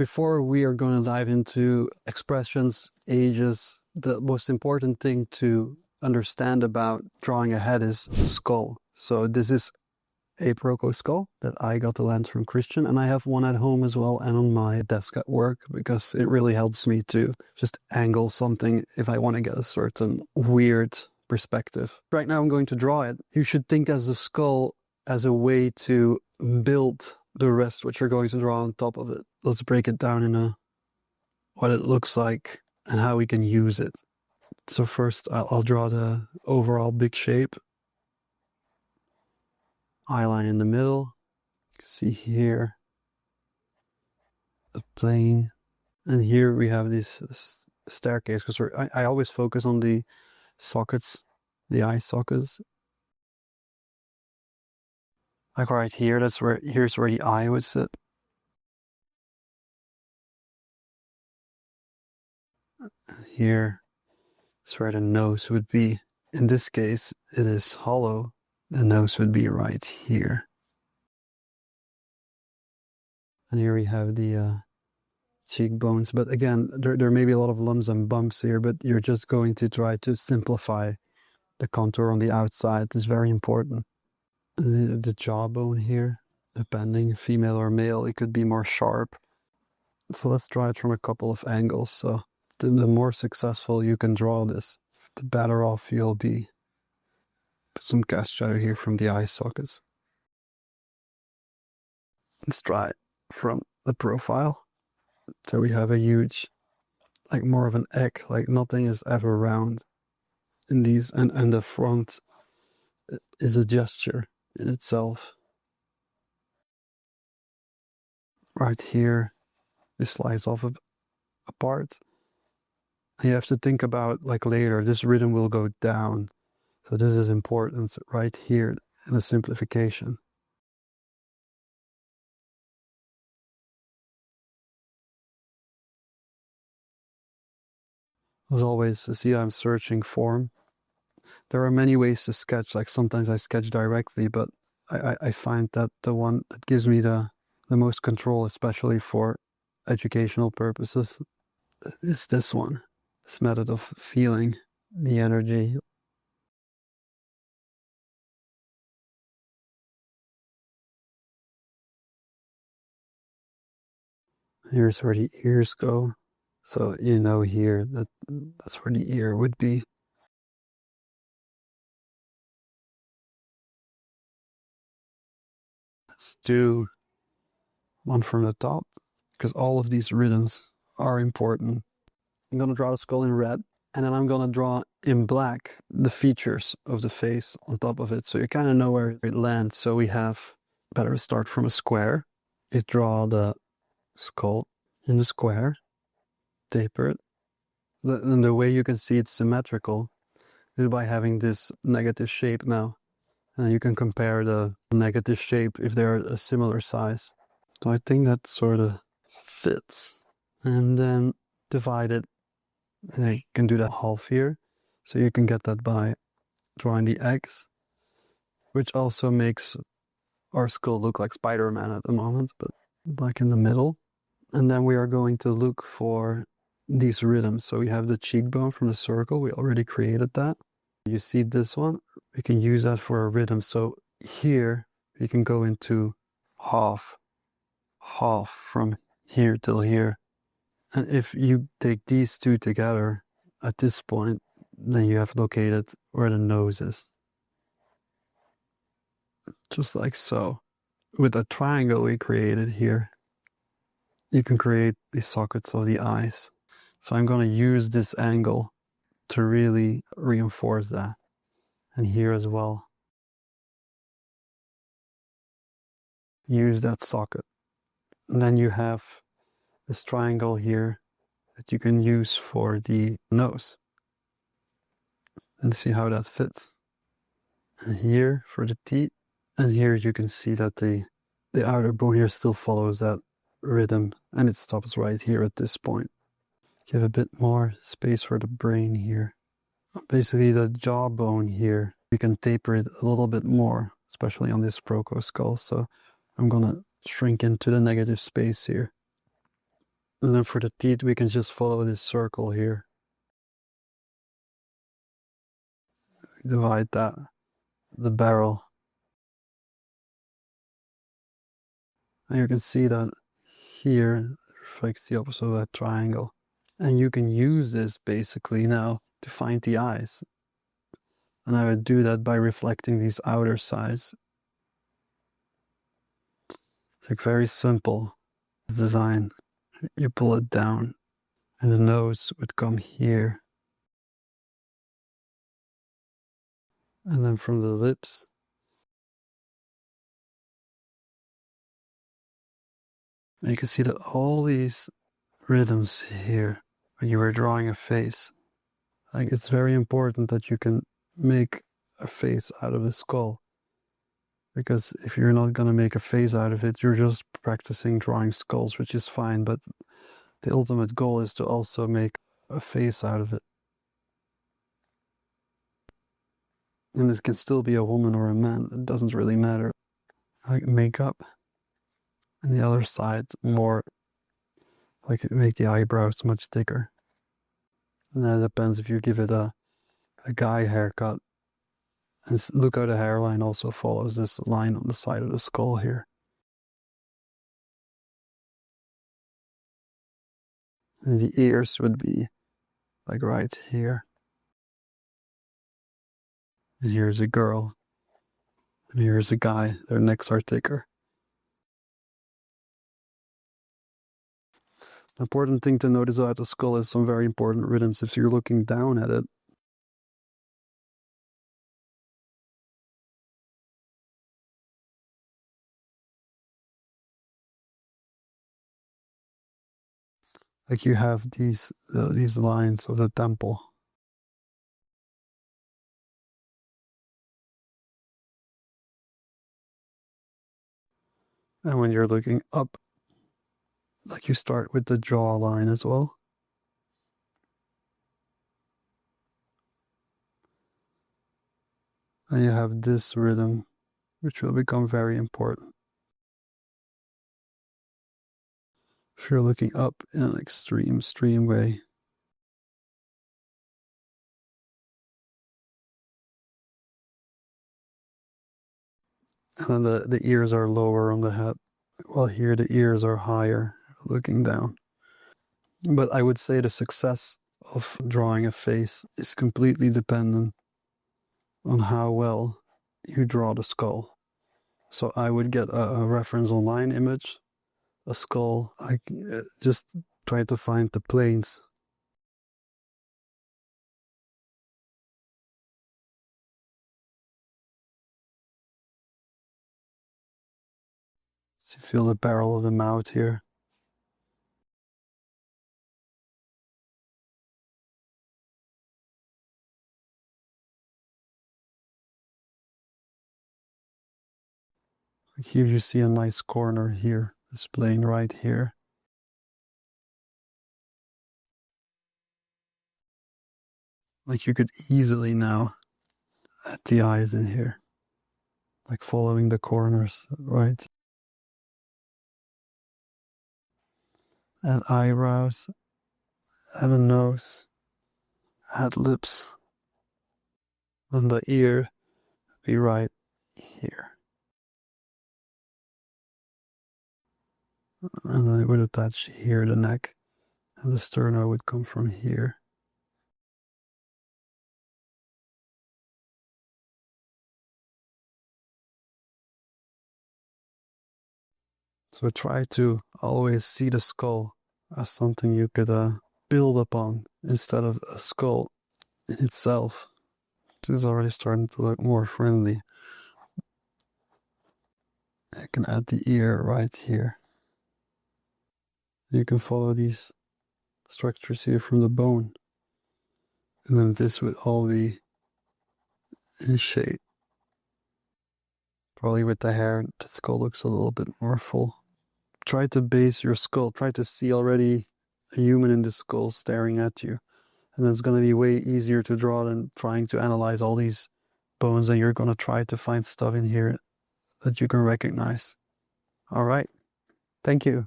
Before we are going to dive into expressions, ages, the most important thing to understand about drawing a head is the skull. So this is a Proco skull that I got to lend from Christian, and I have one at home as well and on my desk at work because it really helps me to just angle something if I want to get a certain weird perspective. Right now I'm going to draw it. You should think as the skull as a way to build the rest which you're going to draw on top of it. Let's break it down in what it looks like and how we can use it. So first I'll draw the overall big shape. Eye line in the middle. You can see here the plane. And here we have this staircase, because I always focus on the sockets, the eye sockets. Like right here, here's where the eye would sit. Here is where the nose would be. In this case, it is hollow. The nose would be right here. And here we have the cheekbones. But again, there may be a lot of lumps and bumps here, but you're just going to try to simplify the contour on the outside. It's very important. The jawbone here, depending female or male, it could be more sharp. So let's draw it from a couple of angles. So the more successful you can draw this, the better off you'll be. Put some cast shadow here from the eye sockets. Let's try it from the profile. So we have a huge, like more of an egg, like nothing is ever round in these, and the front is a gesture in itself. Right here, it slides off apart. And you have to think about, like later, this rhythm will go down. So this is important right here in the simplification. As always, see, I'm searching form. There are many ways to sketch, like sometimes I sketch directly, but I find that the one that gives me the most control, especially for educational purposes, is this one. This method of feeling the energy. Here's where the ears go. So you know here that's where the ear would be. Let's do one from the top, because all of these rhythms are important. I'm going to draw the skull in red, and then I'm going to draw in black the features of the face on top of it, so you kind of know where it lands. So we have, better start from a square. You draw the skull in the square, taper it. And the way you can see it's symmetrical is by having this negative shape now. And you can compare the negative shape if they're a similar size. So I think that sort of fits. And then divide it. And you can do that half here. So you can get that by drawing the X, which also makes our skull look like Spider-Man at the moment, but like in the middle. And then we are going to look for these rhythms. So we have the cheekbone from the circle. We already created that. You see this one? We can use that for a rhythm. So here we can go into half from here till here. And if you take these two together at this point, then you have located where the nose is. Just like so. With the triangle we created here, you can create the sockets of the eyes. So I'm going to use this angle to really reinforce that. And here as well. Use that socket. And then you have this triangle here that you can use for the nose. And see how that fits. And here for the teeth. And here you can see that the outer bone here still follows that rhythm, and it stops right here at this point. Give a bit more space for the brain here. Basically the jawbone here, we can taper it a little bit more, especially on this Proco skull. So I'm gonna shrink into the negative space here. And then for the teeth, we can just follow this circle here. Divide that, the barrel. And you can see that here reflects the opposite of that triangle. And you can use this basically now to find the eyes. And I would do that by reflecting these outer sides. It's like very simple design. You pull it down and the nose would come here. And then from the lips, and you can see that all these rhythms here, when you were drawing a face, like it's very important that you can make a face out of the skull. Because if you're not going to make a face out of it, you're just practicing drawing skulls, which is fine, but the ultimate goal is to also make a face out of it. And this can still be a woman or a man, it doesn't really matter. Like makeup, and the other side more, like make the eyebrows much thicker. And that depends if you give it a guy haircut. And look how the hairline also follows this line on the side of the skull here. And the ears would be like right here. And here's a girl. And here's a guy. Their necks are thicker. The important thing to notice about the skull is some very important rhythms if you're looking down at it. Like you have these lines of the temple. And when you're looking up, like you start with the jawline as well. And you have this rhythm, which will become very important. If you're looking up in an extreme way. And then the ears are lower on the head, while here the ears are higher, looking down. But I would say the success of drawing a face is completely dependent on how well you draw the skull. So I would get a reference online image, a skull, just try to find the planes. So you feel the barrel of the mouth here. Like here you see a nice corner here, this plane right here. Like you could easily now add the eyes in here, like following the corners, right? Add eyebrows, add a nose, add lips, then the ear be right here. And then it would attach here the neck, and the sternum would come from here. So try to always see the skull as something you could build upon instead of a skull in itself. This is already starting to look more friendly. I can add the ear right here. You can follow these structures here from the bone. And then this would all be in shape. Probably with the hair, the skull looks a little bit more full. Try to base your skull. Try to see already a human in the skull staring at you. And it's going to be way easier to draw than trying to analyze all these bones, and you're going to try to find stuff in here that you can recognize. All right. Thank you.